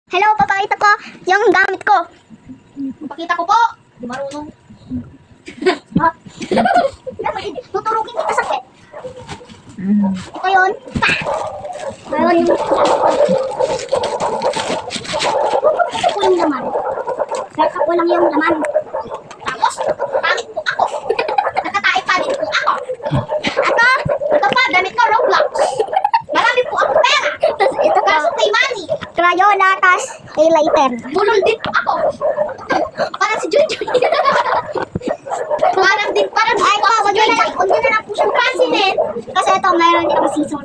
Hello, papakita ko yung gamit ko. Pakita ko po. Di marunong. Ha? Tuturukin kita sa pet. Ito yun. Ngayon yung ko yung laman. Saka ko lang yung laman. Tapos, pangit po ako. Nakatae pa din po ako. Ito pa, damit ko, Roblox. Marami po ako pera. Tapos ito ka. Kaso kay Manny, Crayola, tas highlighter. bulol din po ako. Parang si Junjun. Parang din, parang Ay, pa, wag yun na lang po siyang pansinin. Kasi ito, mayroon din ako season.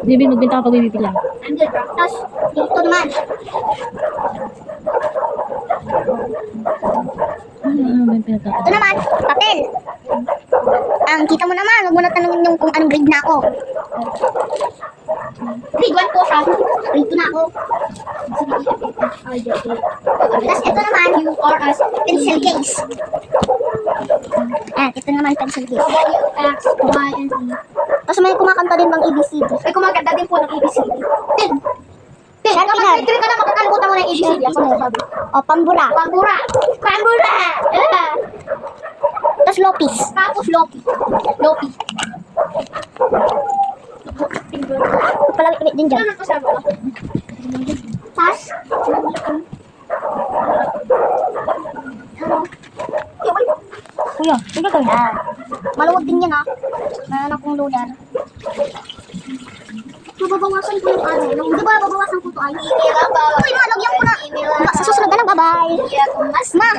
Bibi, magbenta ka pag bibili lang. I'm good, bro. Tapos, dito naman. May pinata. Ito naman, papel. Ang kita mo naman, huwag mo na tanongin yung kung anong grade na ako. Grade 1 po siya. Grade 2 na ako. Tapos ito naman, You are a pencil case. Ayan, ito naman pencil case. W, X, Y, and Z. Tapos may kumakanta din bang ABCD. Ay, kumaganda din po ng ABCD. Tin! Tin! Sharpie Kapag lang. grade 3 ka na, makakalimutan mo na yung ABCD. Ako nagsasabi. O, pambura. Pambura! Pambura! Tapos lopis. Tapos Loki. Loki. Palawit din dyan. Ano pa sabi ko? Tapos, kuya, sige ko yan. Maluwag din yan, ha. Meron akong loader. Mababawasan ko yung ano. Di ba babawasan ko to ay? Email ba? Uy, malagyan ko na. Sa susunod na lang, bye-bye. Yeah, kung mas Ma,